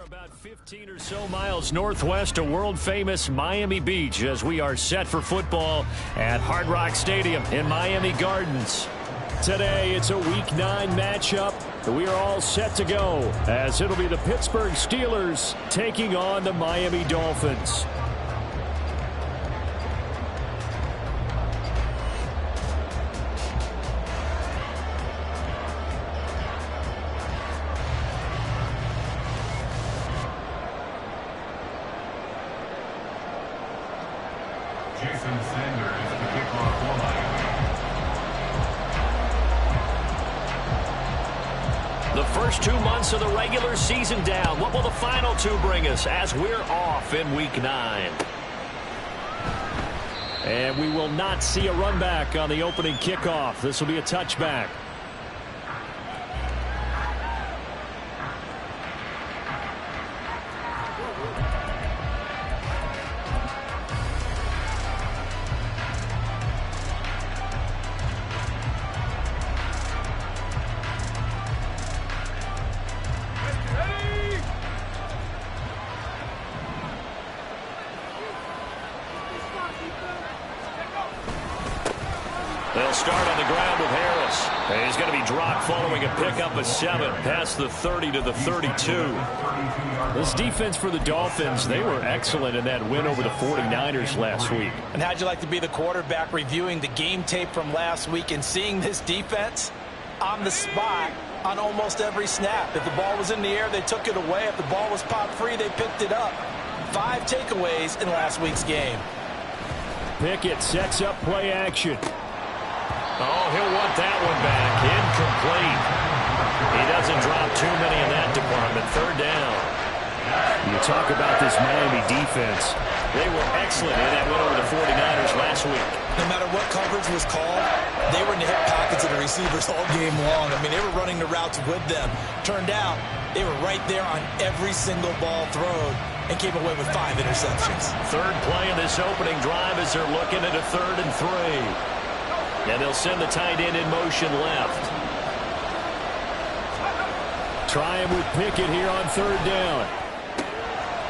About 15 or so miles northwest of world-famous Miami Beach as we are set for football at Hard Rock Stadium in Miami Gardens. Today, it's a Week 9 matchup. We are all set to go as it'll be the Pittsburgh Steelers taking on the Miami Dolphins. The first 2 months of the regular season down. What will the final 2 bring us as we're off in Week 9? And we will not see a run back on the opening kickoff. This will be a touchback. They'll start on the ground with Harris. And he's going to be dropped following a pickup of 7 past the 30 to the 32. This defense for the Dolphins, they were excellent in that win over the 49ers last week. And how'd you like to be the quarterback reviewing the game tape from last week and seeing this defense on the spot on almost every snap? If the ball was in the air, they took it away. If the ball was popped free, they picked it up. 5 takeaways in last week's game. Pickett sets up play action. Oh, he'll want that one back. Incomplete. He doesn't drop too many in that department. 3rd down. You talk about this Miami defense. They were excellent in that win over the 49ers last week. No matter what coverage was called, they were in the hip pockets of the receivers all game long. I mean, they were running the routes with them. Turned out, they were right there on every single ball thrown and came away with 5 interceptions. 3rd play in this opening drive as they're looking at a 3rd and 3. And they'll send the tight end in motion left. Trying with Pickett here on 3rd down.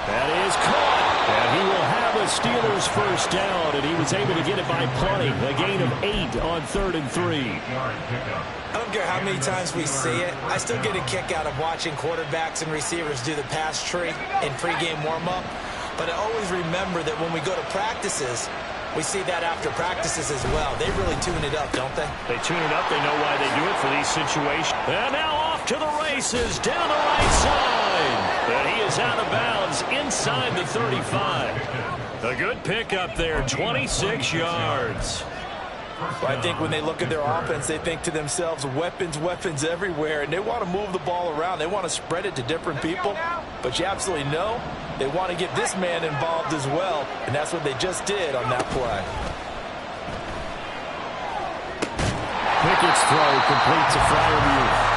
That is caught. And he will have a Steelers first down. And he was able to get it by plenty. A gain of 8 on 3rd and 3. I don't care how many times we see it. I still get a kick out of watching quarterbacks and receivers do the pass tree in pregame warm-up. But I always remember that when we go to practices, we see that after practices as well. They really tune it up, don't they? They tune it up. They know why they do it for these situations. And now off to the races down the right side. And he is out of bounds inside the 35. A good pickup there, 26 yards. Well, I think when they look at their offense, they think to themselves, weapons, weapons everywhere, and they want to move the ball around. They want to spread it to different people, but you absolutely know they want to get this man involved as well, and that's what they just did on that play. Pickett's throw complete to Freiermuth.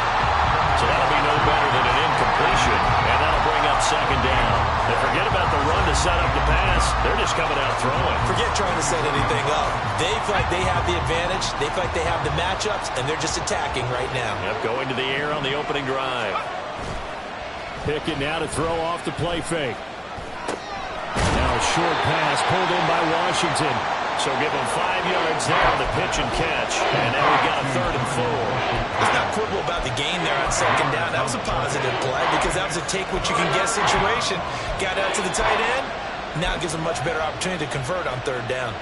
So that'll be no better than an incompletion, and that'll bring up 2nd down. And forget about the run to set up the pass. They're just coming out throwing. Forget trying to set anything up. They feel like they have the advantage. They feel like they have the matchups, and they're just attacking right now. Yep, going to the air on the opening drive. Pickett now to throw off the play fake. Now a short pass pulled in by Washington. So give him 5 yards there on the pitch and catch. And now we've got a 3rd and 4. It's not quibble about the gain there on 2nd down. That was a positive play because that was a take-what-you-can-get situation. Got out to the tight end. Now it gives them a much better opportunity to convert on 3rd down.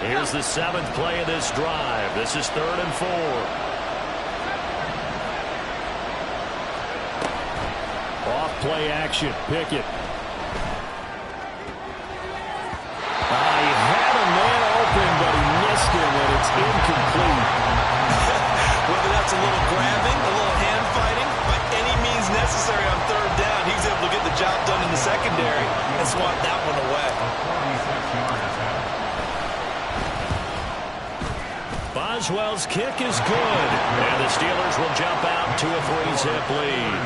Here's the 7th play of this drive. This is 3rd and 4. Off play action. Pickett. He had a man open, but he missed him, and it's incomplete. Whether that's a little grabbing, a little hand fighting, by any means necessary on 3rd down, he was able to get the job done in the secondary and swat that one away. Boswell's kick is good, and the Steelers will jump out to a 3-zip lead.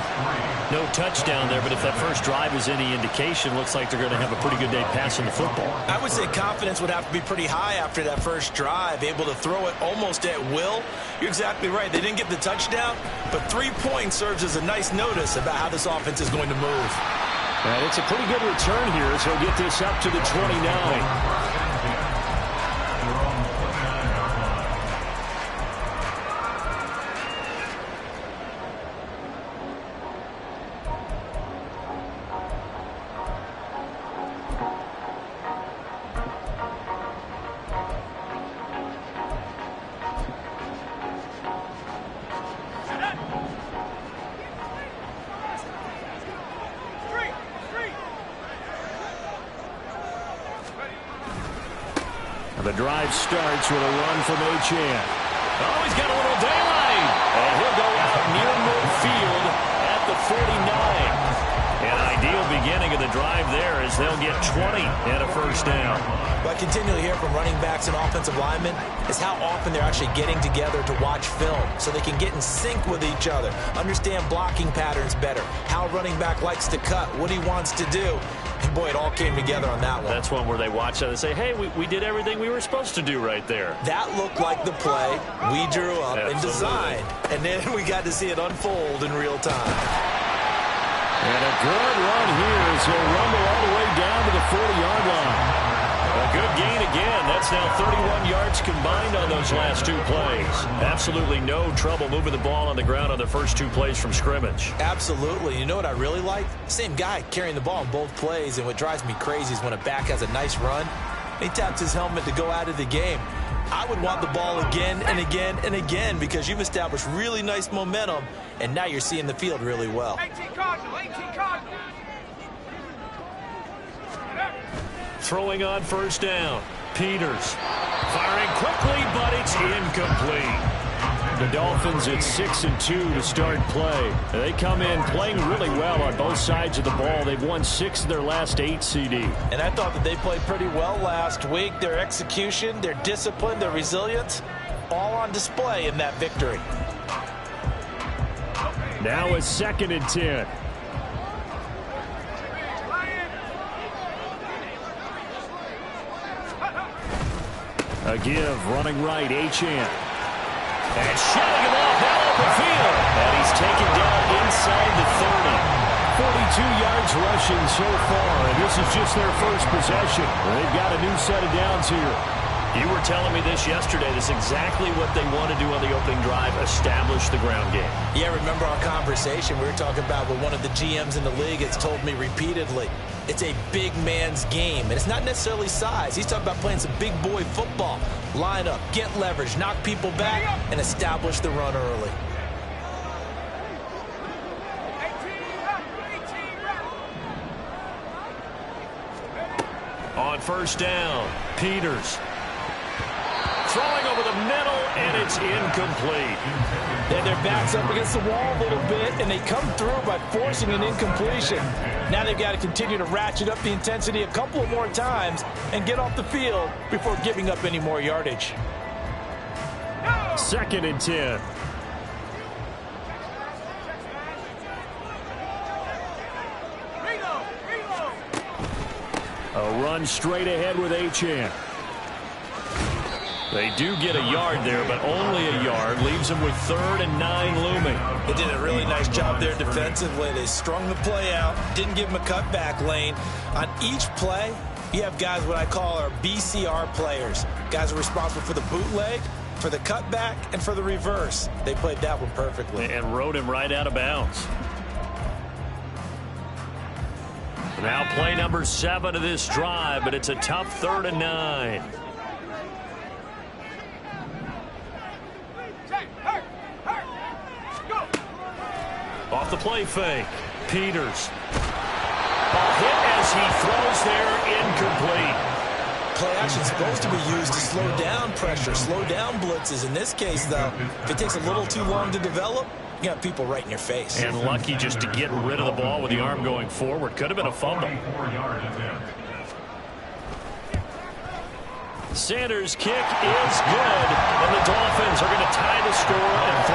No touchdown there, but if that first drive is any indication, looks like they're going to have a pretty good day passing the football. I would say confidence would have to be pretty high after that first drive, able to throw it almost at will. You're exactly right. They didn't get the touchdown, but 3 points serves as a nice notice about how this offense is going to move. And it's a pretty good return here as he'll get this up to the 29. The drive starts with a run from Achane. Oh, he's got a little daylight. And he'll go out near midfield at the 49. An ideal beginning of the drive there as they'll get 20 and a first down. What I continually hear from running backs and offensive linemen is how often they're actually getting together to watch film so they can get in sync with each other, understand blocking patterns better, how a running back likes to cut, what he wants to do. And boy, it all came together on that one. That's one where they watch that and say, hey, we did everything we were supposed to do right there. That looked like the play we drew up Absolutely. and designed. And then we got to see it unfold in real time. And a good run here as he'll rumble all the way down to the 40-yard line. A good gain again. That's now 31 yards combined on those last 2 plays. Absolutely no trouble moving the ball on the ground on the first 2 plays from scrimmage. Absolutely. You know what I really like? Same guy carrying the ball in both plays, and what drives me crazy is when a back has a nice run, he taps his helmet to go out of the game. I would want the ball again and again and again because you've established really nice momentum, and now you're seeing the field really well. 18 Cardinal, 18 Cardinal. Throwing on first down. Peters firing quickly, but it's incomplete. The Dolphins at 6-2 to start play. They come in playing really well on both sides of the ball. They've won 6 of their last 8 CD. And I thought that they played pretty well last week. Their execution, their discipline, their resilience, all on display in that victory. Now a 2nd and 10. A give, running right, Achane. And shutting him off now open field. And he's taken down inside the 30. 42 yards rushing so far, and this is just their first possession. They've got a new set of downs here. You were telling me this yesterday. This is exactly what they want to do on the opening drive, establish the ground game. Yeah, remember our conversation? We were talking about what one of the GMs in the league has told me repeatedly. It's a big man's game, and it's not necessarily size. He's talking about playing some big boy football. Line up, get leverage, knock people back, and establish the run early. On first down, Peters. Throwing over the middle, and it's incomplete. And their back's up against the wall a little bit, and they come through by forcing an incompletion. Now they've got to continue to ratchet up the intensity a couple of more times and get off the field before giving up any more yardage. 2nd and 10. A run straight ahead with Achane. They do get a yard there, but only a yard. Leaves them with 3rd and 9 looming. They did a really nice job there defensively. They strung the play out, didn't give them a cutback lane. On each play, you have guys what I call our BCR players. Guys are responsible for the bootleg, for the cutback, and for the reverse. They played that one perfectly. And rode him right out of bounds. Now play number 7 of this drive, but it's a tough 3rd and 9. Off the play fake. Peters. Ball hit as he throws there, incomplete. Play action is supposed to be used to slow down pressure, slow down blitzes. In this case, though, if it takes a little too long to develop, you got people right in your face. And lucky just to get rid of the ball with the arm going forward. Could have been a fumble. Sanders' kick is good, and the Dolphins are going to tie the score at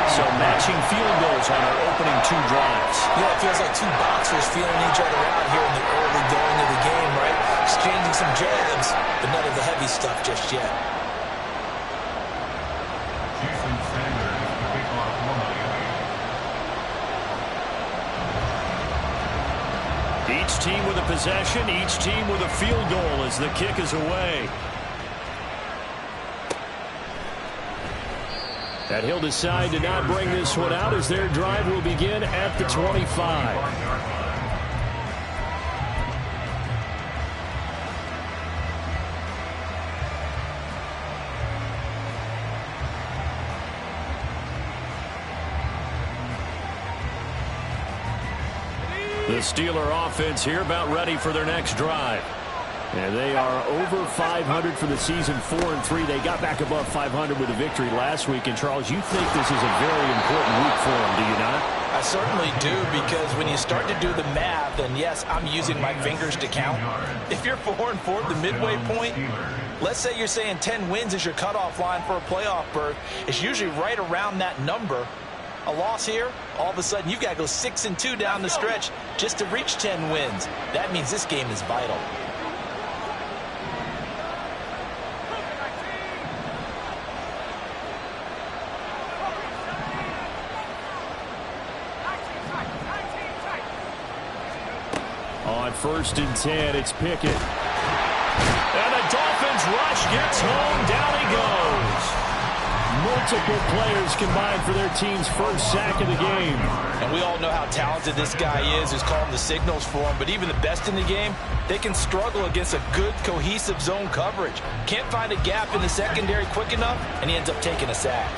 3. So matching field goals on our opening 2 drives. Yeah, it feels like 2 boxers feeling each other out here in the early going of the game, right? Exchanging some jabs, but none of the heavy stuff just yet. Each team with a possession, each team with a field goal as the kick is away. And he'll decide to not bring this one out as their drive will begin at the 25. The Steeler offense here about ready for their next drive. And they are over 500 for the season, 4-3. They got back above 500 with a victory last week. And, Charles, you think this is a very important week for them, do you not? I certainly do, because when you start to do the math, and yes, I'm using my fingers to count. If you're 4-4 at the midway point, let's say you're saying 10 wins is your cutoff line for a playoff berth. It's usually right around that number. A loss here, all of a sudden you've got to go 6-2 down the stretch just to reach 10 wins. That means this game is vital. On 1st and 10, it's Pickett. And the Dolphins rush gets home. Down he goes. Multiple players combined for their team's first sack of the game. And we all know how talented this guy is who's calling the signals for him. But even the best in the game, they can struggle against a good, cohesive zone coverage. Can't find a gap in the secondary quick enough, and he ends up taking a sack.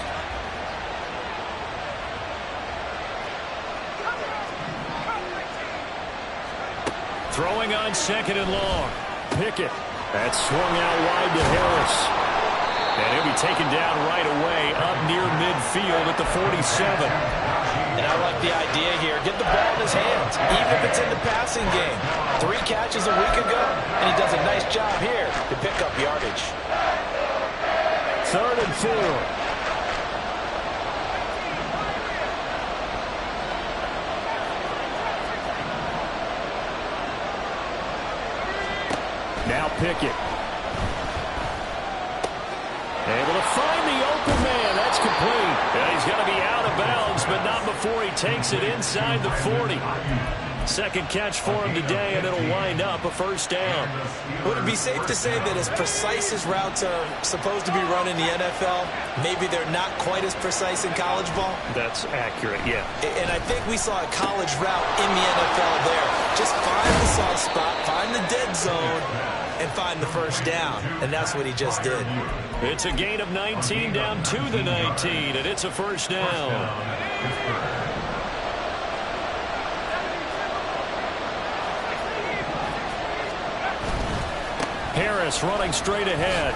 Throwing on 2nd and long. Pickett. That swung out wide to Harris. And he'll be taken down right away up near midfield at the 47. And I like the idea here. Get the ball in his hands, even if it's in the passing game. 3 catches a week ago, and he does a nice job here to pick up yardage. 3rd and 4. Now Pickett. Able to find the open man. That's complete. And he's going to be out of bounds, but not before he takes it inside the 40. Second catch for him today, and it'll wind up a first down. Would it be safe to say that as precise as routes are supposed to be run in the NFL, maybe they're not quite as precise in college ball? That's accurate, yeah. And I think we saw a college route in the NFL there. Just find the soft spot, find the dead zone, and find the first down. And that's what he just did. It's a gain of 19 down to the 19, and it's a first down. Harris running straight ahead.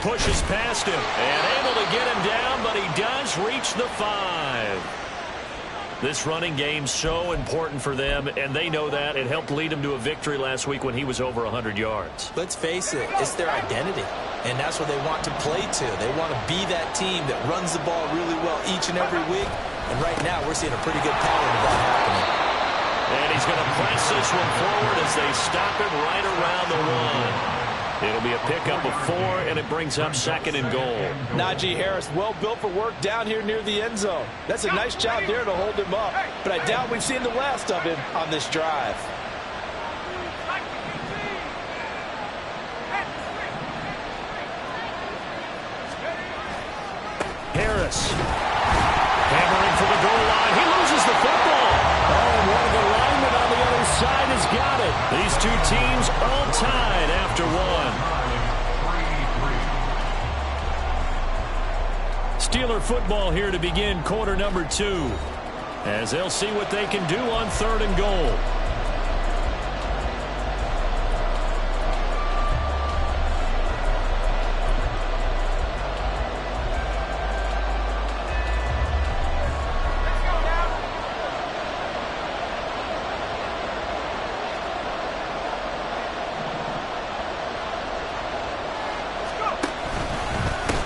Pushes past him and able to get him down, but he does reach the 5. This running game's so important for them, and they know that. It helped lead them to a victory last week when he was over 100 yards. Let's face it, it's their identity, and that's what they want to play to. They want to be that team that runs the ball really well each and every week, and right now we're seeing a pretty good pattern of that happening. And he's going to press this one forward as they stop him right around the 1. It'll be a pickup of 4, and it brings up 2nd and goal. Najee Harris, well built for work down here near the end zone. That's a nice job there to hold him up, but I doubt we've seen the last of him on this drive. Harris hammering for the goal line. He loses the football. Oh, and one of the linemen on the other side has got it. These two teams all tied after 1. Steeler football here to begin quarter number 2, as they'll see what they can do on 3rd and goal.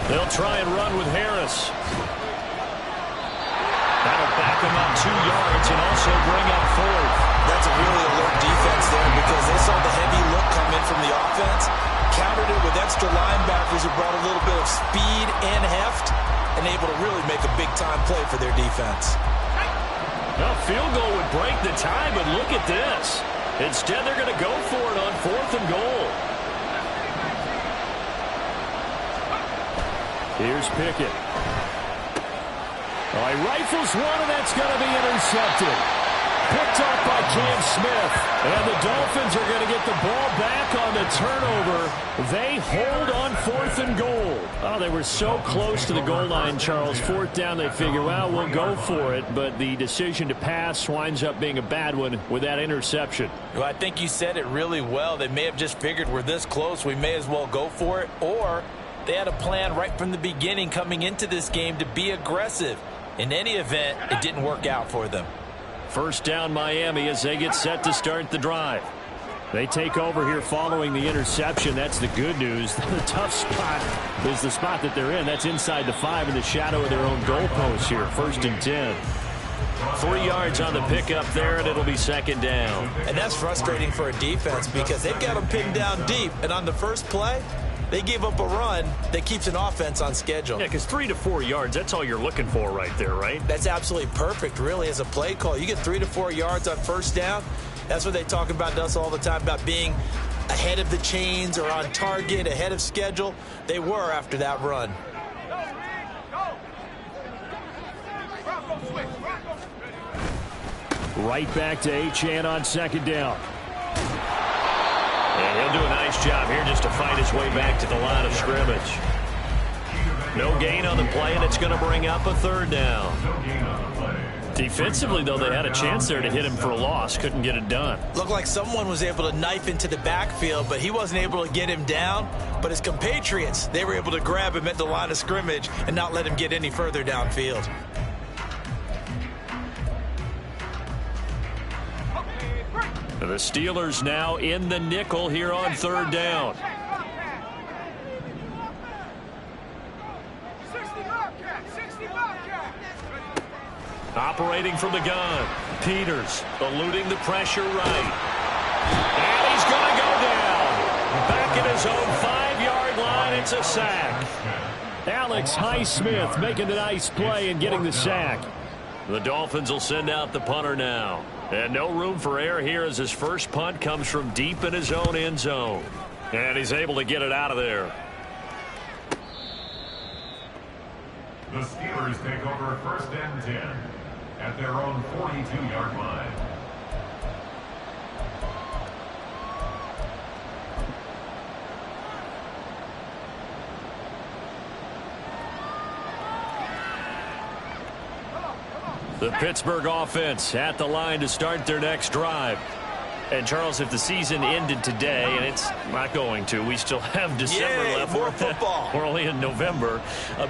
They'll try and run with Harris. in from the offense, countered it with extra linebackers who brought a little bit of speed and heft, and able to really make a big-time play for their defense. A field goal would break the tie, but look at this. Instead, they're going to go for it on 4th and goal. Here's Pickett. He rifles one, and that's going to be intercepted. Picked up by Cam Smith. And the Dolphins are going to get the ball back on the turnover. They hold on 4th and goal. Oh, they were so close to the goal line, Charles. 4th down, they figure, well, we'll go for it. But the decision to pass winds up being a bad one with that interception. Well, I think you said it really well. They may have just figured we're this close, we may as well go for it. Or they had a plan right from the beginning coming into this game to be aggressive. In any event, it didn't work out for them. First down Miami as they get set to start the drive. They take over here following the interception. That's the good news. The tough spot is the spot that they're in. That's inside the 5 in the shadow of their own goalpost here. 1st and 10. 3 yards on the pickup there, and it'll be 2nd down. And that's frustrating for a defense because they've got them pinned down deep. And on the first play, they gave up a run that keeps an offense on schedule. Yeah, because 3 to 4 yards, that's all you're looking for right there, right? That's absolutely perfect, really, as a play call. You get 3 to 4 yards on first down. That's what they talk about to us all the time, about being ahead of the chains or on target, ahead of schedule. They were after that run. Right back to Achane on 2nd down. And he'll do a nice job here just to fight his way back to the line of scrimmage. No gain on the play, and it's going to bring up a 3rd down. Defensively, though, they had a chance there to hit him for a loss. Couldn't get it done. Looked like someone was able to knife into the backfield, but he wasn't able to get him down. But his compatriots, they were able to grab him at the line of scrimmage and not let him get any further downfield. The Steelers now in the nickel here on 3rd down. Operating from the gun. Peters eluding the pressure right. And he's going to go down. Back at his own 5-yard line. It's a sack. Alex Highsmith making a nice play and getting the sack. The Dolphins will send out the punter now. And no room for error here as his first punt comes from deep in his own end zone. And he's able to get it out of there. The Steelers take over 1st and 10 at their own 42-yard line. The Pittsburgh offense at the line to start their next drive. And, Charles, if the season ended today, and it's not going to, we still have December left. More football. We're only in November.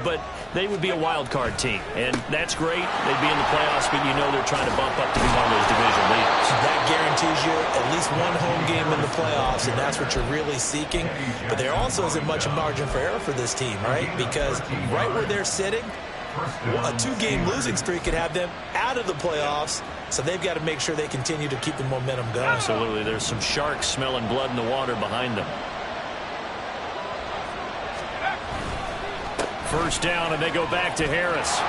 But they would be a wild card team. And that's great. They'd be in the playoffs, but you know they're trying to bump up to be one of those division leaders. That guarantees you at least one home game in the playoffs, and that's what you're really seeking. But there also isn't much margin for error for this team, right? Because right where they're sitting, a 2-game losing streak could have them out of the playoffs, so they've got to make sure they continue to keep the momentum going. Absolutely. There's some sharks smelling blood in the water behind them. First down, and they go back to Harris.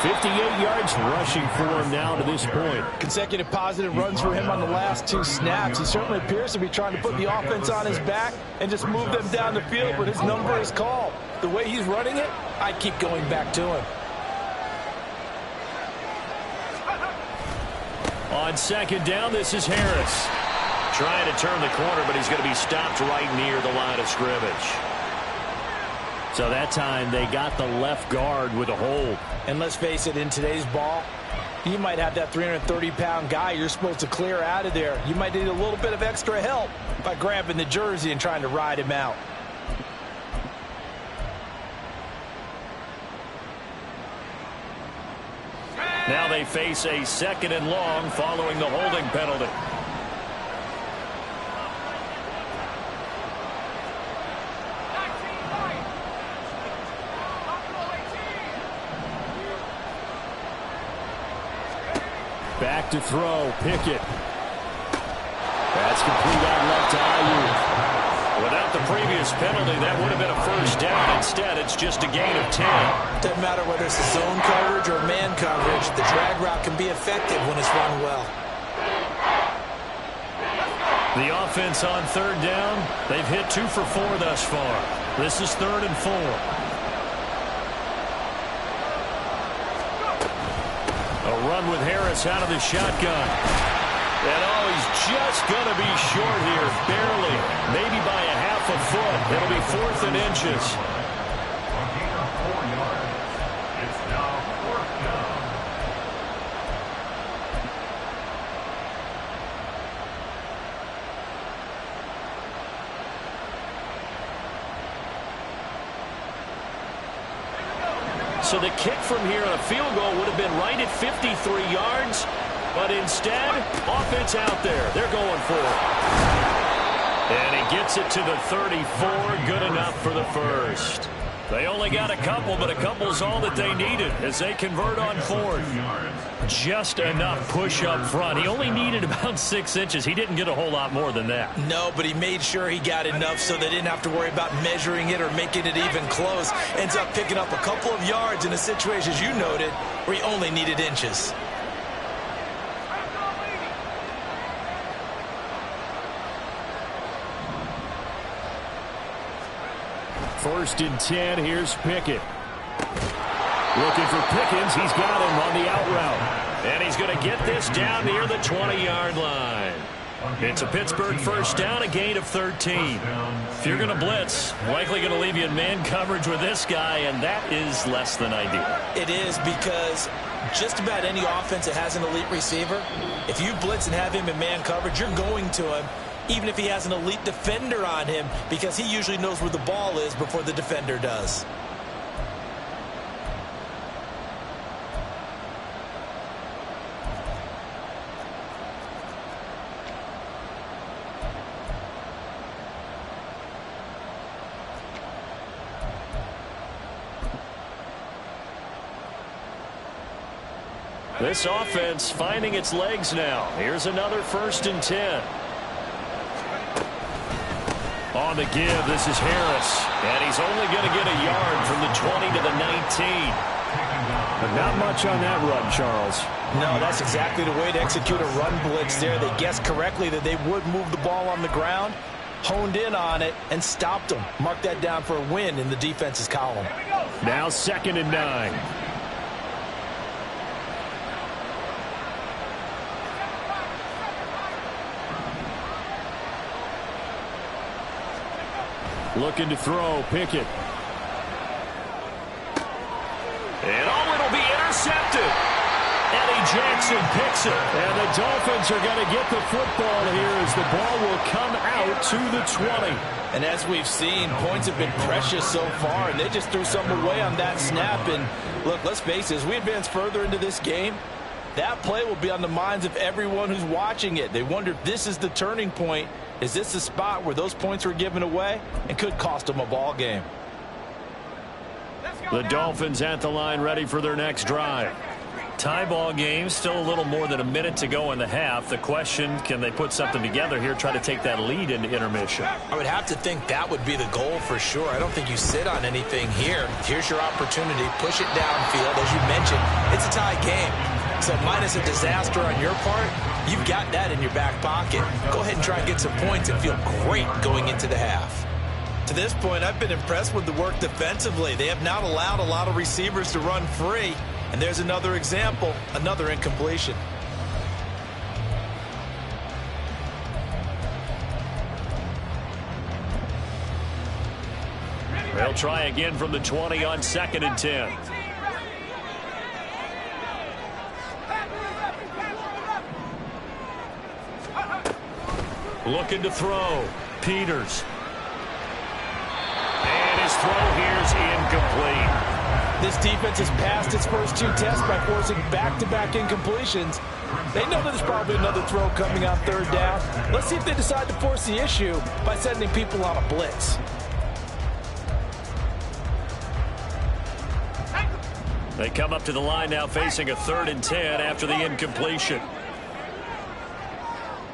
58 yards rushing for him now to this point. Consecutive positive runs for him on the last 2 snaps. He certainly appears to be trying to put the offense on his back and just move them down the field, but his number is called. The way he's running it, I keep going back to him. On 2nd down, this is Harris. Trying to turn the corner, but he's going to be stopped right near the line of scrimmage. So that time they got the left guard with a hold. And let's face it, in today's ball, you might have that 330-pound guy you're supposed to clear out of there. You might need a little bit of extra help by grabbing the jersey and trying to ride him out. Now they face a 2nd and long following the holding penalty. Back to throw, Pickett. That's complete out left to Ayuk. Without the previous penalty, that would have been a first down. Instead, it's just a gain of 10. Doesn't matter whether it's a zone coverage or man coverage. The drag route can be effective when it's run well. The offense on third down, they've hit 2 for 4 thus far. This is 3rd and 4. A run with Harris out of the shotgun. And oh, he's just going to be short here, barely, maybe by a half a foot. It'll be 4th and inches. A gain of 4 yards. It's now 4th down. So the kick from here on a field goal would have been right at 53 yards. But instead, offense out there. They're going for it. And he gets it to the 34. Good enough for the first. They only got a couple, but a couple's all that they needed as they convert on 4th. Just enough push up front. He only needed about 6 inches. He didn't get a whole lot more than that. No, but he made sure he got enough so they didn't have to worry about measuring it or making it even close. Ends up picking up a couple of yards in a situation, as you noted, where he only needed inches. 1st and 10. Here's Pickett. Looking for Pickens. He's got him on the out route. And he's going to get this down near the 20-yard line. It's a Pittsburgh first down, a gain of 13. If you're going to blitz, likely going to leave you in man coverage with this guy, and that is less than ideal. It is, because just about any offense that has an elite receiver, if you blitz and have him in man coverage, you're going to him, even if he has an elite defender on him, because he usually knows where the ball is before the defender does. This offense finding its legs now. Here's another 1st and 10. On the give, this is Harris. And he's only going to get a yard from the 20 to the 19. But not much on that run, Charles. No, that's exactly the way to execute a run blitz there. They guessed correctly that they would move the ball on the ground, honed in on it, and stopped them. Mark that down for a win in the defense's column. Now 2nd and 9. Looking to throw, Pickett. And oh, it'll be intercepted. Eddie Jackson picks it. And the Dolphins are going to get the football here as the ball will come out to the 20. And as we've seen, points have been precious so far, and they just threw something away on that snap. And look, let's face it, as we advance further into this game, that play will be on the minds of everyone who's watching it. They wonder if this is the turning point. Is this the spot where those points were given away and could cost them a ball game? The Dolphins at the line, ready for their next drive. Tie ball game, still a little more than a minute to go in the half. The question, can they put something together here, try to take that lead into intermission? I would have to think that would be the goal for sure. I don't think you sit on anything here. Here's your opportunity. Push it downfield. As you mentioned, it's a tie game. So minus a disaster on your part, you've got that in your back pocket. Go ahead and try and get some points and feel great going into the half. To this point, I've been impressed with the work defensively. They have not allowed a lot of receivers to run free. And there's another example, another incompletion. They'll try again from the 20 on 2nd and 10. Looking to throw. Peters. And his throw here's incomplete. This defense has passed its first 2 tests by forcing back-to-back incompletions. They know that there's probably another throw coming on 3rd down. Let's see if they decide to force the issue by sending people on a blitz. They come up to the line now facing a 3rd and 10 after the incompletion.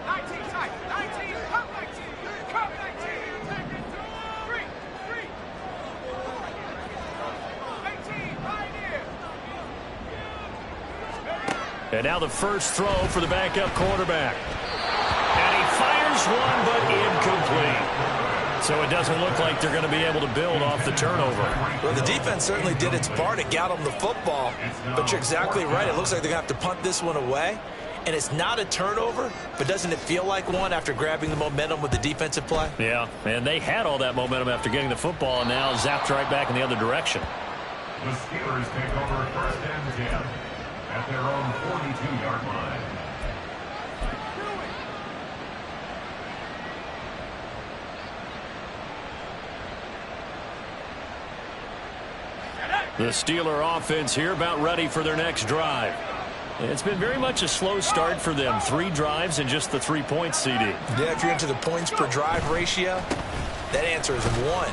19 tight, 19. And now the first throw for the backup quarterback. And he fires one, but incomplete. So it doesn't look like they're going to be able to build off the turnover. Well, the defense certainly did its part. It got them the football. But you're exactly right. It looks like they're going to have to punt this one away. And it's not a turnover, but doesn't it feel like one after grabbing the momentum with the defensive play? Yeah, and they had all that momentum after getting the football, and now zapped right back in the other direction. The Steelers take over first and 10 at their own 42-yard line. The Steeler offense here about ready for their next drive. It's been very much a slow start for them. 3 drives and just the 3 points, CD. Yeah, if you're into the points per drive ratio, that answer is 1.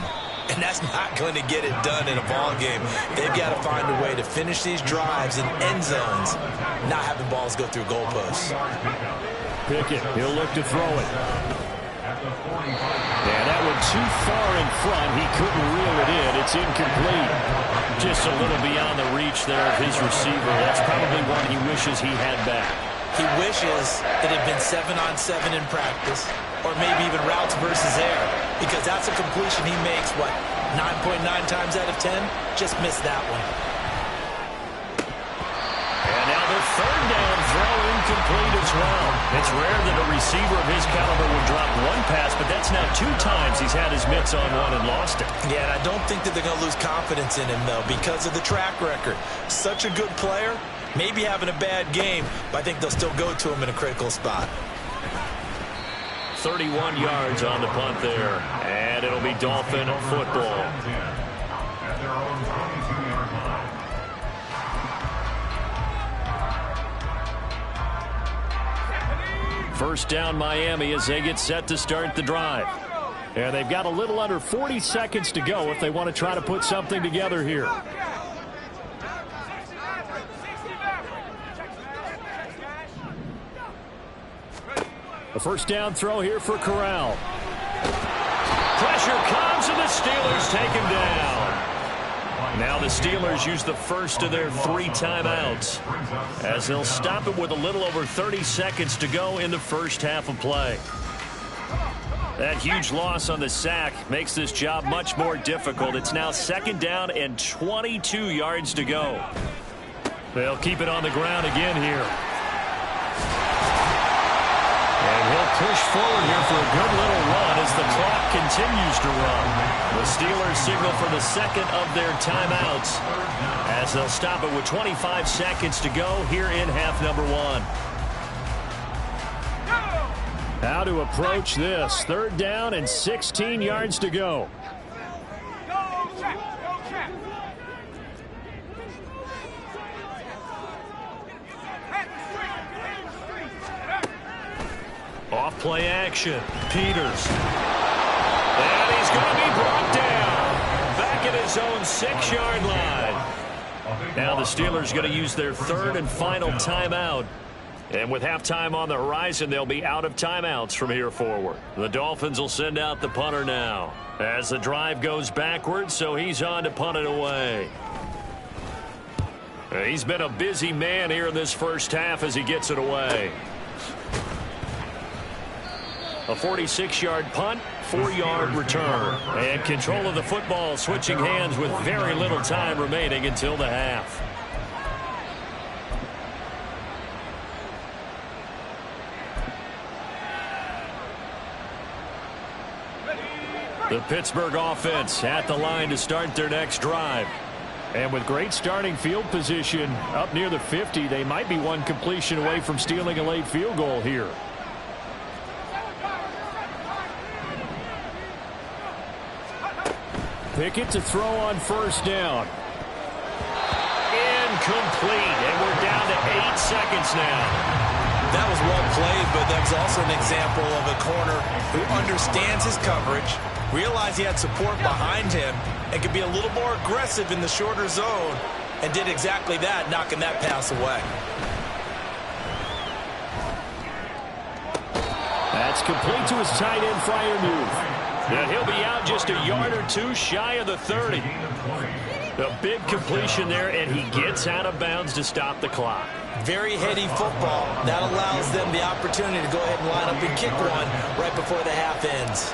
And that's not going to get it done in a ball game. They've got to find a way to finish these drives in end zones, not having balls go through goalposts. Pickett, he'll look to throw it. Yeah, that one too far in front. He couldn't reel it in. It's incomplete. Just a little beyond the reach there of his receiver. That's probably one he wishes he had back. He wishes it had been 7-on-7 in practice, or maybe even routes versus air, because that's a completion he makes, what, 9.9 times out of 10? Just missed that one. And now the third down throw incomplete as well. It's rare that a receiver of his caliber would drop one pass, but that's now 2 times he's had his mitts on one and lost it. Yeah, and I don't think that they're going to lose confidence in him, though, because of the track record. Such a good player, maybe having a bad game, but I think they'll still go to him in a critical spot. 31 yards on the punt there, and it'll be Dolphin football. At their own 22-yard line. First down Miami as they get set to start the drive. And they've got a little under 40 seconds to go if they want to try to put something together here. A first down throw here for Corral. Pressure comes and the Steelers take him down. Now the Steelers use the first of their 3 timeouts as they'll stop it with a little over 30 seconds to go in the first half of play. That huge loss on the sack makes this job much more difficult. It's now 2nd down and 22 yards to go. They'll keep it on the ground again here. And he'll push forward here for a good little run as the clock continues to run. The Steelers signal for the 2nd of their timeouts as they'll stop it with 25 seconds to go here in half number 1. How to approach this. 3rd down and 16 yards to go. Off play action. Peters. And he's going to be brought down. Back at his own 6-yard line. Now the Steelers going to use their 3rd and final timeout. And with halftime on the horizon, they'll be out of timeouts from here forward. The Dolphins will send out the punter now as the drive goes backwards, so he's on to punt it away. He's been a busy man here in this first half as he gets it away. A 46-yard punt, 4-yard return. And control of the football switching hands with very little time remaining until the half. The Pittsburgh offense at the line to start their next drive. And with great starting field position up near the 50, they might be one completion away from stealing a late field goal here. Pickett to throw on first down. Incomplete, and we're down to 8 seconds now. That was well played, but that was also an example of a corner who understands his coverage, realized he had support behind him, and could be a little more aggressive in the shorter zone, and did exactly that, knocking that pass away. That's complete to his tight end, Freiermuth. And he'll be out just a yard or 2 shy of the 30. A big completion there, and he gets out of bounds to stop the clock. Very heady football. That allows them the opportunity to go ahead and line up and kick one right before the half ends.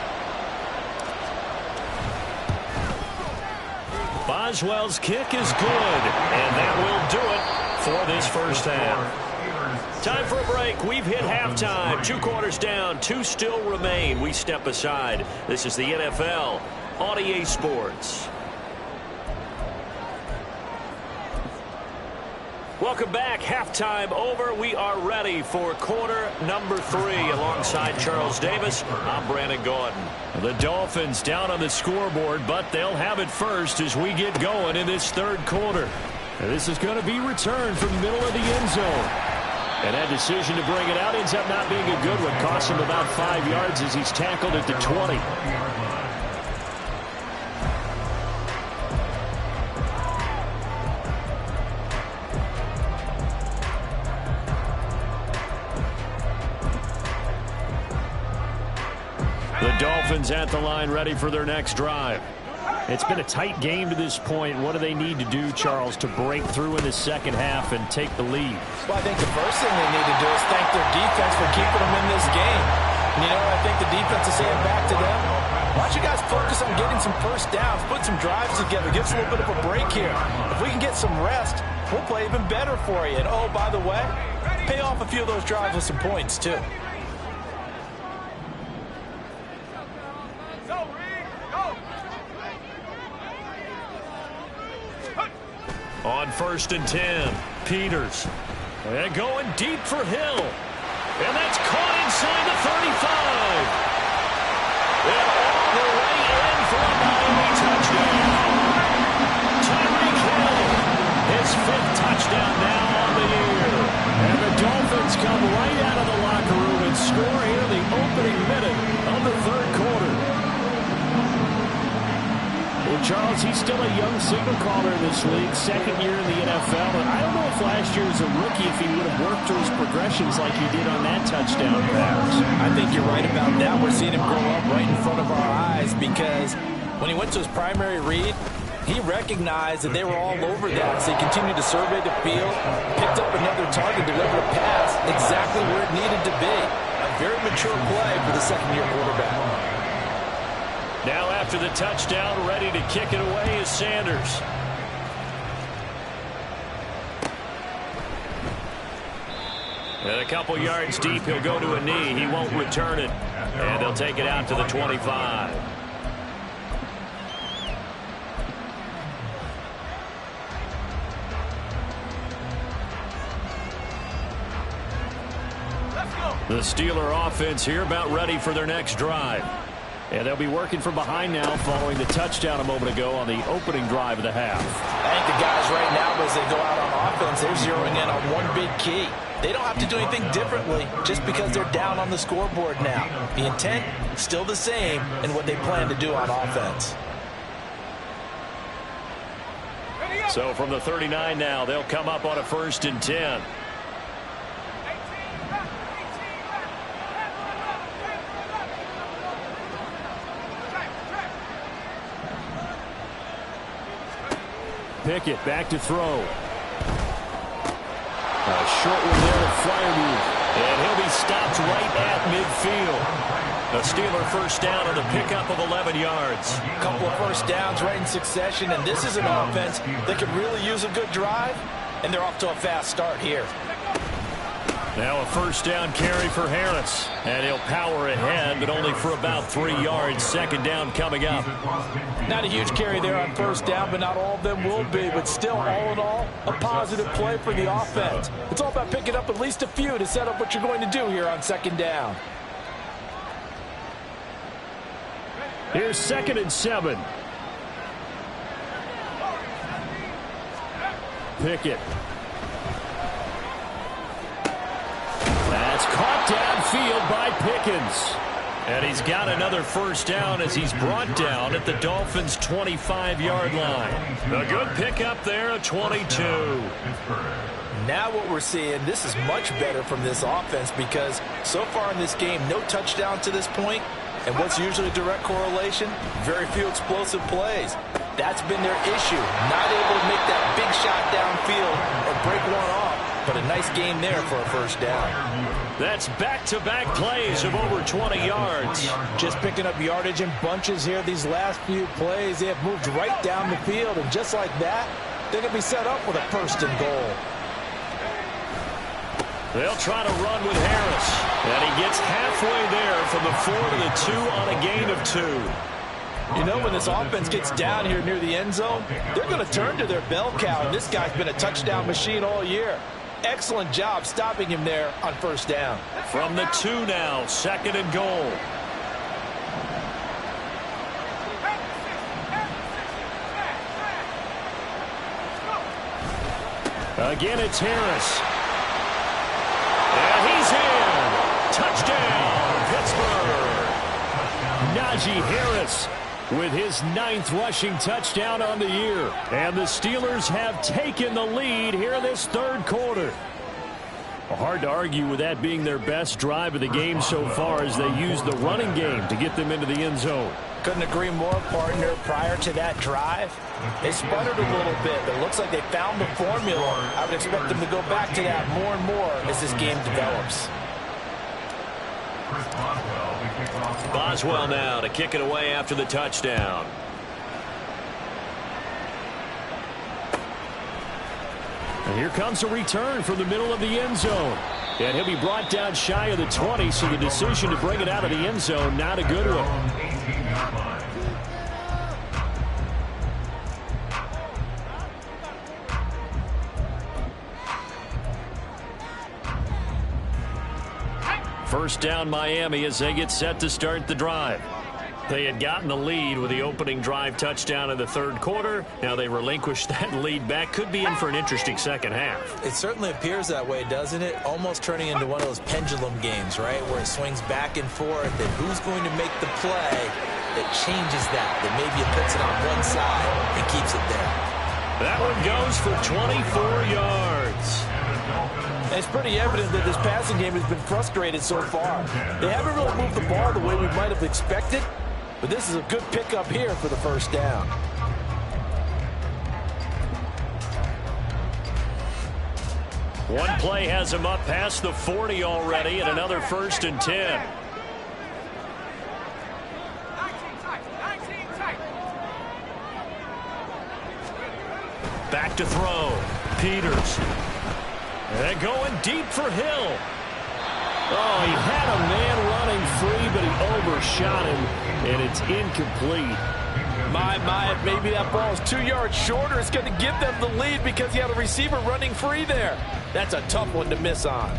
Boswell's kick is good, and that will do it for this first half. Time for a break. We've hit halftime. 2 quarters down, 2 still remain. We step aside. This is the NFL on EA Sports. Welcome back. Halftime over. We are ready for quarter number 3 alongside Charles Davis. I'm Brandon Gordon. The Dolphins down on the scoreboard, but they'll have it first as we get going in this third quarter. And this is going to be returned from the middle of the end zone. And that decision to bring it out ends up not being a good one. Costs him about 5 yards as he's tackled at the 20. The Dolphins at the line, ready for their next drive. It's been a tight game to this point. What do they need to do, Charles, to break through in the second half and take the lead? Well, I think the first thing they need to do is thank their defense for keeping them in this game. And, I think the defense is saying back to them, why don't you guys focus on getting some first downs, put some drives together, give us a little bit of a break here. If we can get some rest, we'll play even better for you. And, oh, by the way, pay off a few of those drives with some points, too. On 1st and 10, Peters. And going deep for Hill. And that's caught inside the 35. And all the way in for a Miami touchdown. Tyreek Hill, his 5th touchdown now on the year. And the Dolphins come right out of the locker room and score here in the opening minute of the third quarter. Well, Charles, he's still a young signal caller in this league, 2nd year in the NFL. And I don't know if last year as a rookie, if he would have worked through his progressions like he did on that touchdown pass. I think you're right about that. We're seeing him grow up right in front of our eyes because when he went to his primary read, he recognized that they were all over that. So he continued to survey the field, picked up another target, delivered a pass exactly where it needed to be. A very mature play for the second-year quarterback. Now after the touchdown, ready to kick it away is Sanders. And a couple yards deep, he'll go to a knee. He won't return it. And they'll take it out to the 25. The Steeler offense here about ready for their next drive. And they'll be working from behind now following the touchdown a moment ago on the opening drive of the half. I think the guys right now, as they go out on offense, they're zeroing in on one big key. They don't have to do anything differently just because they're down on the scoreboard now. The intent, still the same in what they plan to do on offense. So from the 39 now, they'll come up on a 1st and 10. Pickett back to throw. A short one there to Freiermuth. And he'll be stopped right at midfield. A Steeler first down on the pickup of 11 yards. A couple of first downs right in succession, and this is an offense that could really use a good drive, and they're off to a fast start here. Now a first down carry for Harris. And he'll power ahead, but only for about 3 yards. 2nd down coming up. Not a huge carry there on first down, but not all of them will be. But still, all in all, a positive play for the offense. It's all about picking up at least a few to set up what you're going to do here on 2nd down. Here's 2nd and 7. Pickett. That's caught downfield by Pickens. And he's got another first down as he's brought down at the Dolphins' 25-yard line. A good pickup there at 22. Now what we're seeing, this is much better from this offense because so far in this game, no touchdown to this point. And what's usually a direct correlation? Very few explosive plays. That's been their issue. Not able to make that big shot downfield or break one off. But a nice game there for a first down. That's back-to-back plays of over 20 yards. Just picking up yardage in bunches here these last few plays. They have moved right down the field, and just like that, they're going to be set up with a first and goal. They'll try to run with Harris. And he gets halfway there from the 4 to the 2 on a gain of 2. You know, when this offense gets down here near the end zone, they're going to turn to their bell cow, and this guy's been a touchdown machine all year. Excellent job stopping him there on first down. From the 2 now, second and goal. Again, it's Harris. And he's in. Touchdown, Pittsburgh. Najee Harris with his 9th rushing touchdown on the year. And the Steelers have taken the lead here in this third quarter. Hard to argue with that being their best drive of the game so far as they used the running game to get them into the end zone. Couldn't agree more, partner. Prior to that drive, they sputtered a little bit, but it looks like they found the formula. I would expect them to go back to that more and more as this game develops. Boswell now to kick it away after the touchdown. And here comes a return from the middle of the end zone. And he'll be brought down shy of the 20, so the decision to bring it out of the end zone, not a good one. First down Miami as they get set to start the drive. They had gotten the lead with the opening drive touchdown in the third quarter. Now they relinquished that lead back. Could be in for an interesting second half. It certainly appears that way, doesn't it? Almost turning into one of those pendulum games, right? Where it swings back and forth, and who's going to make the play that changes that maybe it puts it on one side and keeps it there. That one goes for 24 yards. And it's pretty evident that this passing game has been frustrated so far. They haven't really moved the ball the way we might have expected. But this is a good pickup here for the first down. One play has him up past the 40 already, and another first and 10. Back to throw. Peters. And going deep for Hill. Oh, he had a man running free, but he overshot him, and it's incomplete. My, maybe that ball is 2 yards shorter. It's going to give them the lead because he had a receiver running free there. That's a tough one to miss on.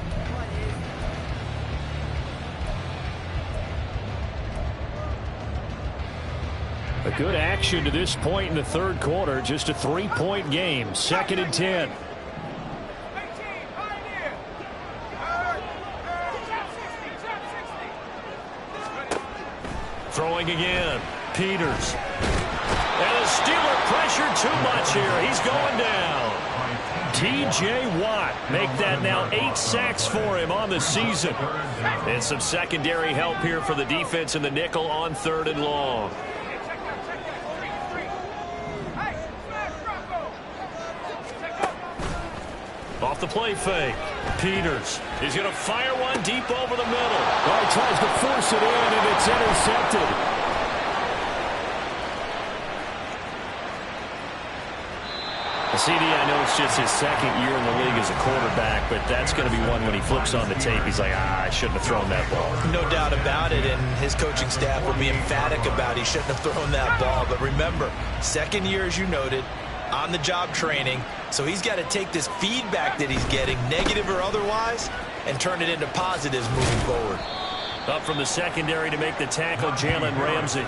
A good action to this point in the third quarter. Just a 3-point game. Second and 10. Throwing again. Peters. And the Steeler pressure too much here. He's going down. T.J. Watt make that now 8 sacks for him on the season. And some secondary help here for the defense in the nickel on third and long. Off the play fake. Peters. He's going to fire one deep over the middle. Oh, he tries to force it in, and it's intercepted. CD, I know it's just his second year in the league as a quarterback, but that's going to be one when he flips on the tape. He's like, I shouldn't have thrown that ball. No doubt about it, and his coaching staff will be emphatic about he shouldn't have thrown that ball. But remember, second year, as you noted, on-the-job training, so he's got to take this feedback that he's getting, negative or otherwise, and turn it into positives moving forward. Up from the secondary to make the tackle, Jalen Ramsey.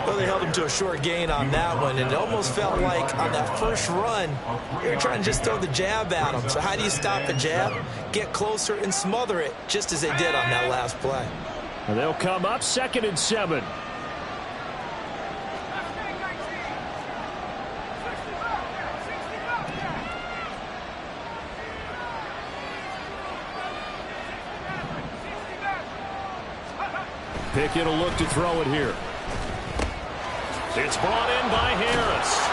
Well, they held him to a short gain on that one, and it almost felt like on that first run, they were trying to just throw the jab at him. So how do you stop a jab? Get closer and smother it, just as they did on that last play. And they'll come up second and 7. Pickett will look to throw it here. It's brought in by Harris.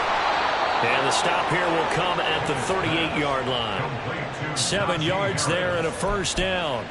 And the stop here will come at the 38-yard line. 7 yards there and a first down.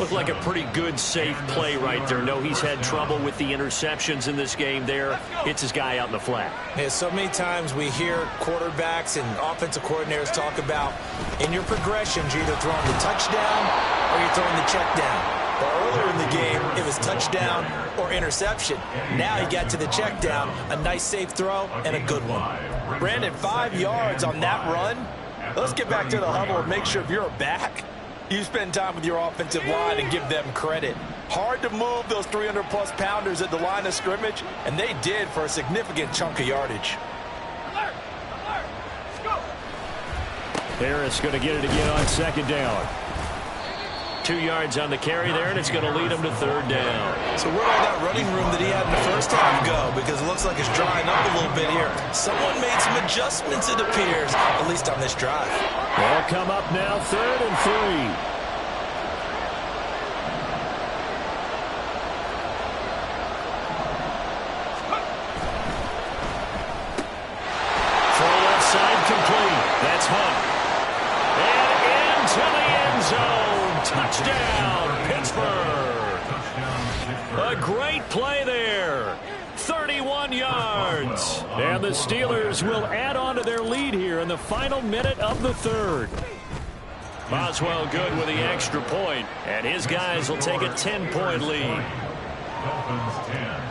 Looked like a pretty good, safe play right there. No, he's had trouble with the interceptions in this game there. Hits his guy out in the flat. Yeah, so many times we hear quarterbacks and offensive coordinators talk about in your progressions, you're either throwing the touchdown or you're throwing the check down. Well, earlier in the game, it was touchdown or interception. Now he got to the check down, a nice safe throw, and a good one. Brandon, 5 yards on that run. Let's get back to the huddle and make sure if you're a back, you spend time with your offensive line and give them credit. Hard to move those 300-plus pounders at the line of scrimmage, and they did for a significant chunk of yardage. Alert! Alert! Let's go! Harris going to get it again on second down. 2 yards on the carry there, and it's going to lead him to third down. So where'd all that running room that he had in the first half go? Because it looks like it's drying up a little bit here. Someone made some adjustments, it appears, at least on this drive. They'll come up now, 3rd and 3. Complete. That's Hunt. And into the end zone. Touchdown, Pittsburgh. A great play there. 31 yards. And the Steelers will add on to their lead here in the final minute of the third. Boswell good with the extra point, and his guys will take a 10-point lead. Dolphins 10.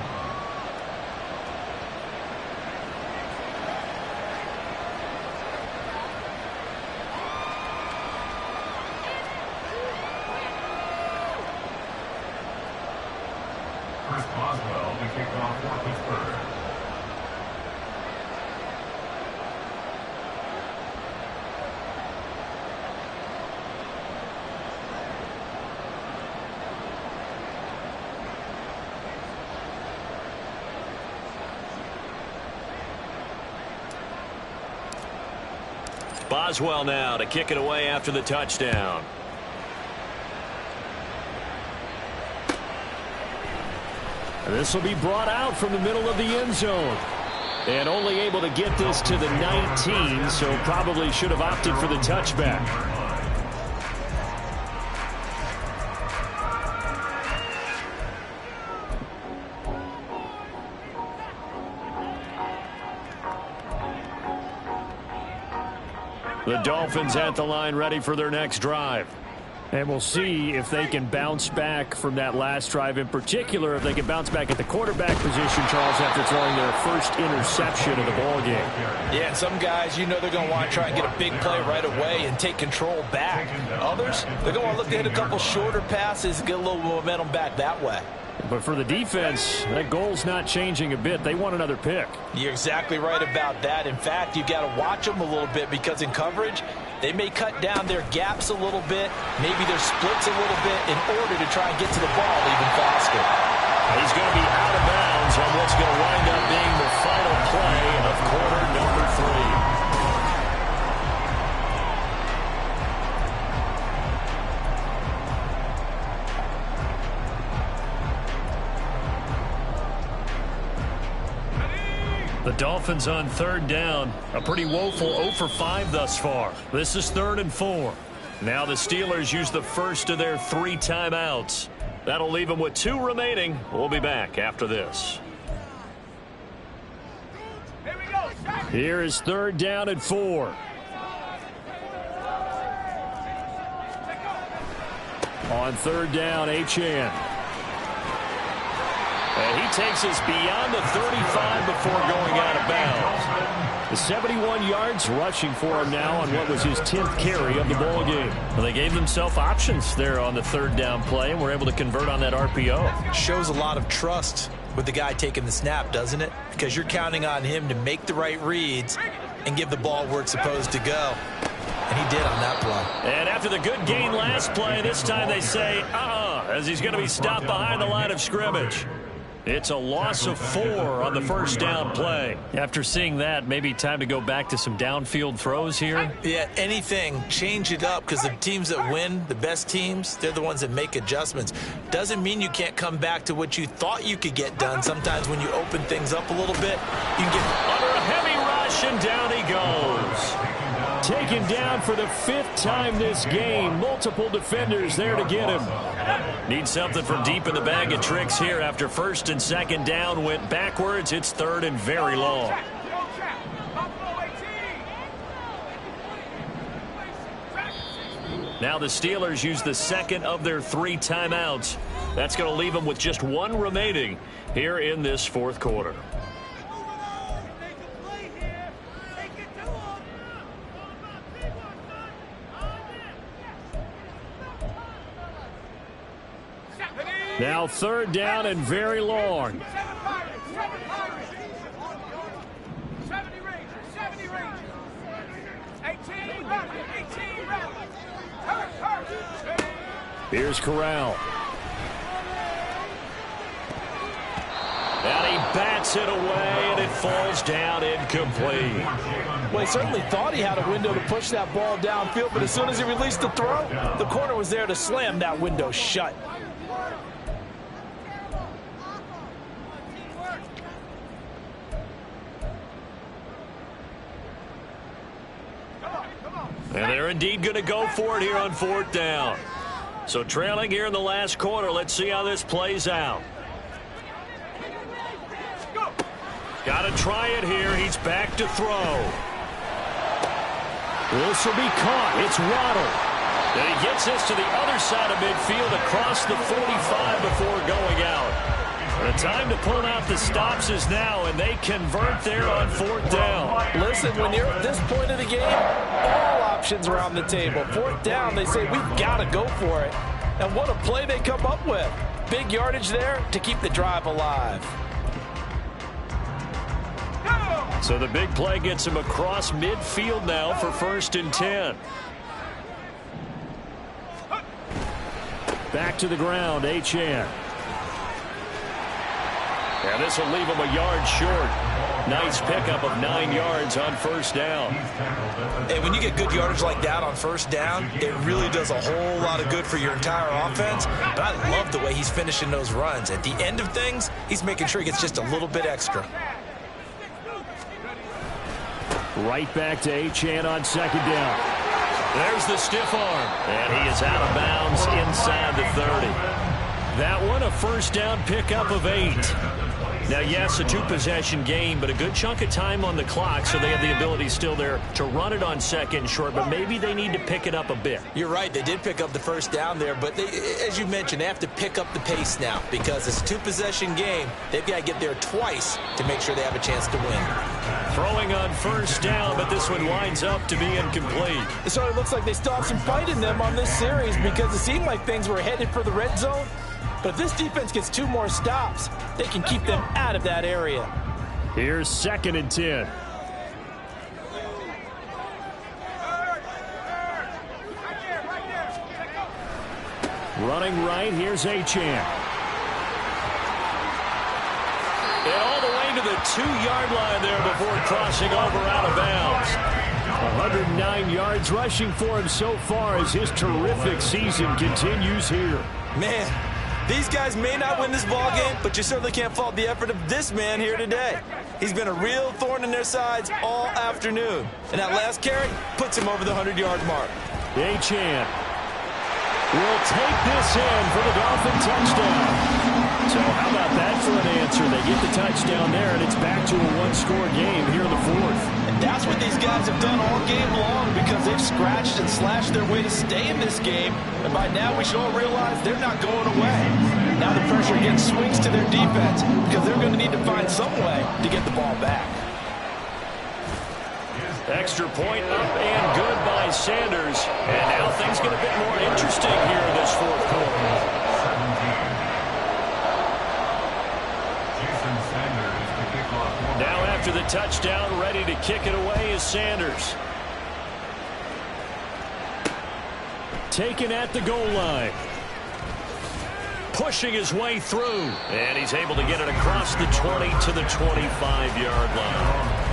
Boswell to kick off for Pittsburgh. Boswell now to kick it away after the touchdown. This will be brought out from the middle of the end zone. And only able to get this to the 19, so probably should have opted for the touchback. The Dolphins at the line ready for their next drive. And we'll see if they can bounce back from that last drive, in particular if they can bounce back at the quarterback position, Charles, after throwing their first interception of the ball game. Yeah, and some guys, you know they're going to want to try and get a big play right away and take control back. Others, they're going to want to look to hit a couple shorter passes and get a little momentum back that way. But for the defense, that goal's not changing a bit. They want another pick. You're exactly right about that. In fact, you've got to watch them a little bit because in coverage, they may cut down their gaps a little bit, maybe their splits a little bit in order to try and get to the ball even faster. He's going to be out of bounds on what's going to wind up being the final play of quarter number 3. The Dolphins on third down. A pretty woeful 0 for 5 thus far. This is 3rd and 4. Now the Steelers use the first of their 3 timeouts. That'll leave them with 2 remaining. We'll be back after this. Here we go. Here is 3rd down and 4. On 3rd down, Achane. And he takes us beyond the 35 before going out of bounds. The 71 yards rushing for him now on what was his 10th carry of the ball game. Well, they gave themselves options there on the 3rd down play and were able to convert on that RPO. Shows a lot of trust with the guy taking the snap, doesn't it? Because you're counting on him to make the right reads and give the ball where it's supposed to go. And he did on that play. And after the good gain last play, this time they say, as he's going to be stopped behind the line of scrimmage. It's a loss of 4 on the first down play. After seeing that, maybe time to go back to some downfield throws here. Yeah, anything. Change it up, because the teams that win, the best teams, they're the ones that make adjustments. Doesn't mean you can't come back to what you thought you could get done. Sometimes when you open things up a little bit, you can get under a heavy rush, and down he goes. Taken down for the 5th time this game. Multiple defenders there to get him. Need something from deep in the bag of tricks here after first and second down went backwards. It's 3rd and very long. Now the Steelers use the second of their 3 timeouts. That's going to leave them with just 1 remaining here in this 4th quarter. Now 3rd down and very long. 70 Rangers. 18 Here's Corral. And he bats it away, and it falls down incomplete. Well, he certainly thought he had a window to push that ball downfield, but as soon as he released the throw, the corner was there to slam that window shut. And they're indeed going to go for it here on 4th down. So trailing here in the last quarter. Let's see how this plays out. Got to try it here. He's back to throw. This will be caught. It's Waddle. And he gets this to the other side of midfield across the 45 before going out. The time to pull out the stops is now, and they convert there on 4th down. Listen, when you're at this point of the game, all options are on the table. 4th down, they say, we've got to go for it. And what a play they come up with. Big yardage there to keep the drive alive. So the big play gets him across midfield now for 1st and 10. Back to the ground, Achane. And this will leave him a yard short. Nice pickup of 9 yards on 1st down. And when you get good yardage like that on 1st down, it really does a whole lot of good for your entire offense. But I love the way he's finishing those runs. At the end of things, he's making sure he gets just a little bit extra. Right back to Achane on 2nd down. There's the stiff arm. And he is out of bounds inside the 30. That one a 1st down pickup of 8. Now, yes, a 2-possession game, but a good chunk of time on the clock, so they have the ability still there to run it on 2nd and short, but maybe they need to pick it up a bit. You're right. They did pick up the 1st down there, but they, as you mentioned, they have to pick up the pace now because it's a 2-possession game. They've got to get there twice to make sure they have a chance to win. Throwing on 1st down, but this one winds up to be incomplete. It sort of looks like they still have some fight in them on this series because it seemed like things were headed for the red zone. But if this defense gets 2 more stops, they can keep them out of that area. Here's 2nd and 10. Running right, here's Achane. And all the way to the 2-yard line there before crossing over out of bounds. 109 yards rushing for him so far as his terrific season continues here. Man, these guys may not win this ball game, but you certainly can't fault the effort of this man here today. He's been a real thorn in their sides all afternoon. And that last carry puts him over the 100-yard mark. Achane will take this in for the Dolphin touchdown. So how about that for an answer? They get the touchdown there, and it's back to a 1-score game here in the 4th. And that's what these guys have done all game long because they've scratched and slashed their way to stay in this game. And by now we should all realize they're not going away. Now the pressure again swings to their defense because they're going to need to find some way to get the ball back. Extra point up and good by Sanders. And now things get a bit more interesting here in this 4th quarter. Now after the touchdown, ready to kick it away is Sanders. Taken at the goal line. pushing his way through. And he's able to get it across the 20 to the 25-yard line.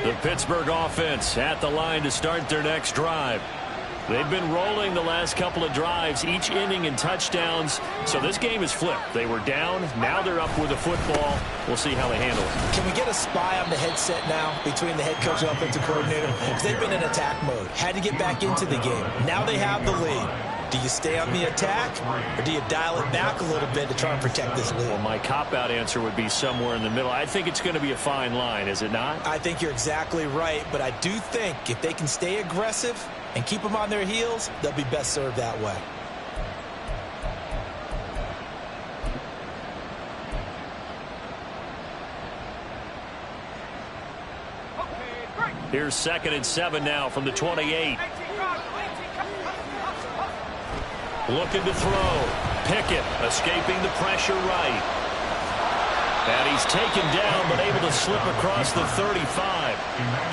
The Pittsburgh offense at the line to start their next drive. They've been rolling the last couple of drives, each inning in touchdowns. So this game is flipped. They were down. Now they're up with the football. We'll see how they handle it. Can we get a spy on the headset now between the head coach and offensive coordinator? Because they've been in attack mode. Had to get back into the game. Now they have the lead. Do you stay on the attack, or do you dial it back a little bit to try and protect this lead? Well, my cop-out answer would be somewhere in the middle. I think it's going to be a fine line, is it not? I think you're exactly right, but I do think if they can stay aggressive and keep them on their heels, they'll be best served that way. Here's 2nd and 7 now from the 28. Looking to throw. Pickett escaping the pressure right. And he's taken down, but able to slip across the 35.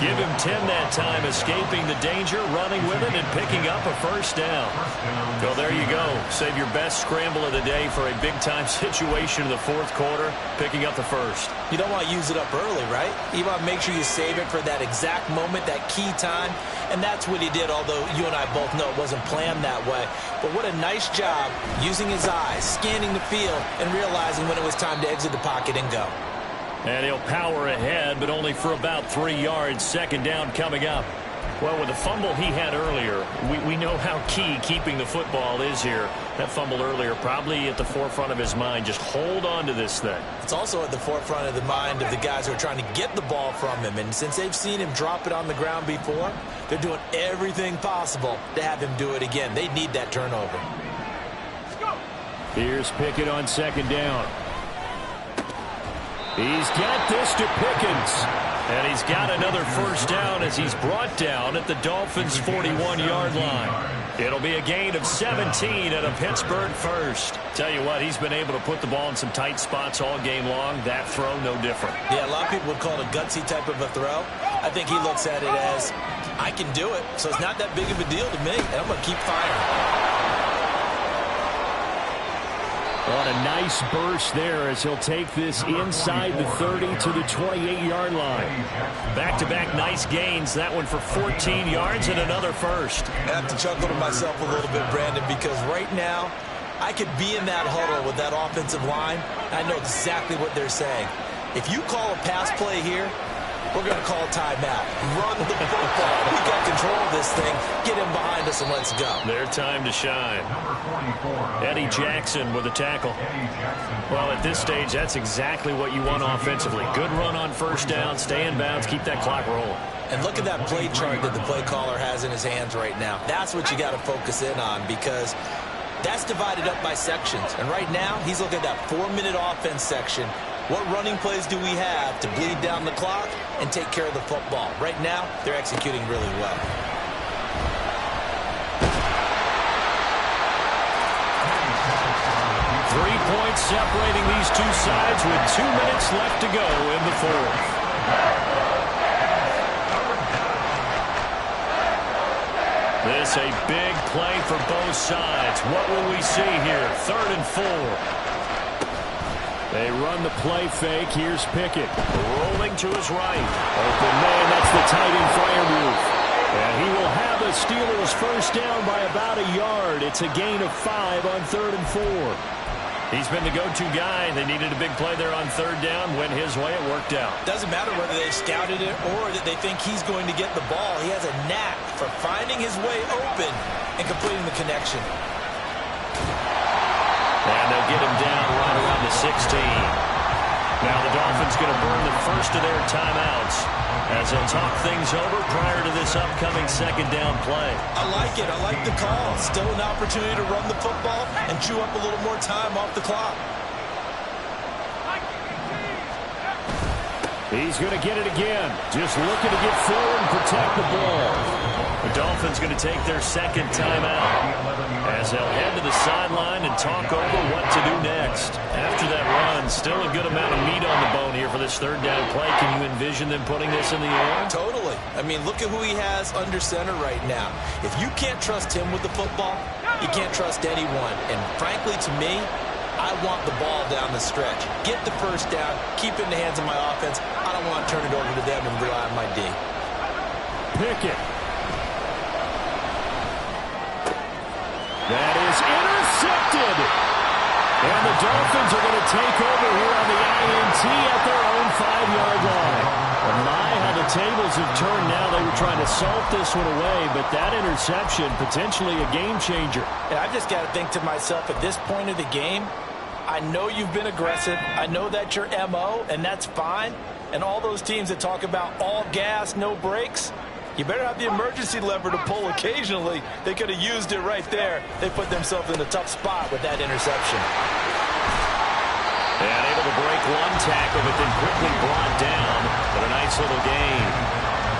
Give him 10 that time, escaping the danger, running with it, and picking up a first down. So there you go. Save your best scramble of the day for a big-time situation in the fourth quarter, picking up the first. You don't want to use it up early, right? You want to make sure you save it for that exact moment, that key time. And that's what he did, although you and I both know it wasn't planned that way. But what a nice job using his eyes, scanning the field, and realizing when it was time to exit the pocket and go. And he'll power ahead, but only for about 3 yards. 2nd down coming up. Well, with the fumble he had earlier, we know how key keeping the football is here. That fumble earlier probably at the forefront of his mind. Just hold on to this thing. It's also at the forefront of the mind of the guys who are trying to get the ball from him. And since they've seen him drop it on the ground before, they're doing everything possible to have him do it again. They need that turnover. Here's Pickett on 2nd down. He's got this to Pickens. And he's got another first down as he's brought down at the Dolphins' 41-yard line. It'll be a gain of 17 at a Pittsburgh first. Tell you what, he's been able to put the ball in some tight spots all game long. That throw, no different. Yeah, a lot of people would call it a gutsy type of a throw. I think he looks at it as, I can do it, so it's not that big of a deal to me, and I'm going to keep firing. On a nice burst there as he'll take this inside the 30 to the 28-yard line. Back-to-back nice gains. That one for 14 yards and another first. I have to chuckle to myself a little bit, Brandon, because right now I could be in that huddle with that offensive line. I know exactly what they're saying. If you call a pass play here, we're going to call a timeout. Run the football. We got control of this thing. Get him behind us and let's go. Their time to shine. Eddie Jackson with a tackle. Well, at this stage, that's exactly what you want offensively. Good run on first down, stay in bounds, keep that clock rolling. And look at that play chart that the play caller has in his hands right now. That's what you got to focus in on because that's divided up by sections. And right now, he's looking at that 4-minute offense section. What running plays do we have to bleed down the clock and take care of the football? Right now, they're executing really well. Three points separating these two sides with 2 minutes left to go in the fourth. This a big play for both sides. What will we see here? 3rd and 4. They run the play fake. Here's Pickett rolling to his right. Open man, that's the tight end fire move. And he will have the Steelers first down by about a yard. It's a gain of 5 on 3rd and 4. He's been the go-to guy. They needed a big play there on 3rd down. Went his way. It worked out. Doesn't matter whether they scouted it or that they think he's going to get the ball. He has a knack for finding his way open and completing the connection. And they'll get him down right around the 16. Now the Dolphins going to burn the first of their timeouts as they'll talk things over prior to this upcoming 2nd down play. I like it. I like the call. Still an opportunity to run the football and chew up a little more time off the clock. He's going to get it again. Just looking to get forward and protect the ball. The Dolphins going to take their 2nd timeout as they'll head to the sideline and talk over what to do next. After that run, and still a good amount of meat on the bone here for this third down play. Can you envision them putting this in the air? Totally. I mean, look at who he has under center right now. If you can't trust him with the football, you can't trust anyone. And frankly, to me, I want the ball down the stretch. Get the first down, keep it in the hands of my offense. I don't want to turn it over to them and rely on my D. Pickett. That is intercepted. And the Dolphins are going to take over here on the INT at their own 5-yard line. Well, my, how the tables have turned now. They were trying to salt this one away, but that interception, potentially a game changer. And I just got to think to myself, at this point of the game, I know you've been aggressive. I know that's your MO, and that's fine. And all those teams that talk about all gas, no brakes, you better have the emergency lever to pull occasionally. They could have used it right there. They put themselves in a tough spot with that interception. And able to break one tackle, but then quickly brought down. But a nice little gain.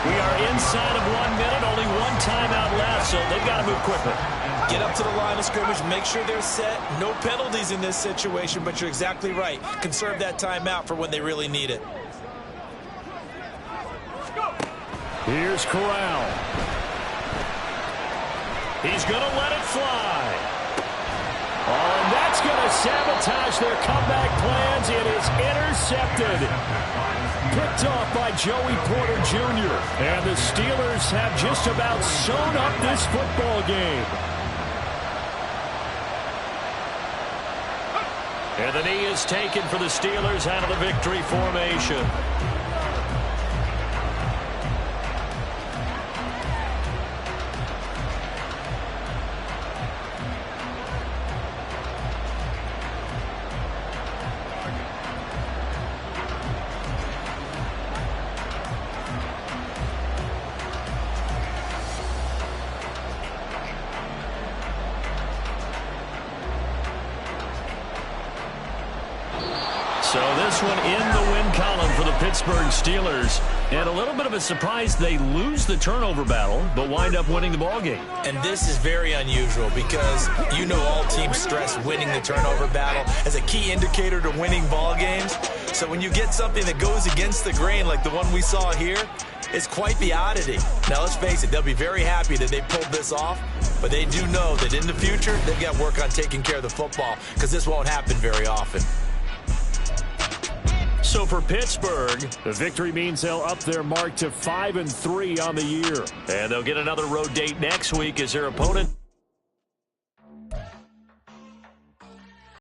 We are inside of 1 minute, only one timeout left, so they've got to move quickly. Get up to the line of scrimmage, make sure they're set. No penalties in this situation, but you're exactly right. Conserve that timeout for when they really need it. Here's Corral. He's going to let it fly. Oh, and that's going to sabotage their comeback plans. It is intercepted. Picked off by Joey Porter Jr. And the Steelers have just about sewn up this football game. And the knee is taken for the Steelers out of the victory formation. So this one in the win column for the Pittsburgh Steelers. And a little bit of a surprise, they lose the turnover battle, but wind up winning the ballgame. And this is very unusual because you know all teams stress winning the turnover battle as a key indicator to winning ball games. So when you get something that goes against the grain like the one we saw here, it's quite the oddity. Now let's face it, they'll be very happy that they pulled this off, but they do know that in the future they've got to work on taking care of the football because this won't happen very often. So for Pittsburgh, the victory means they'll up their mark to 5-3 on the year. And they'll get another road date next week as their opponent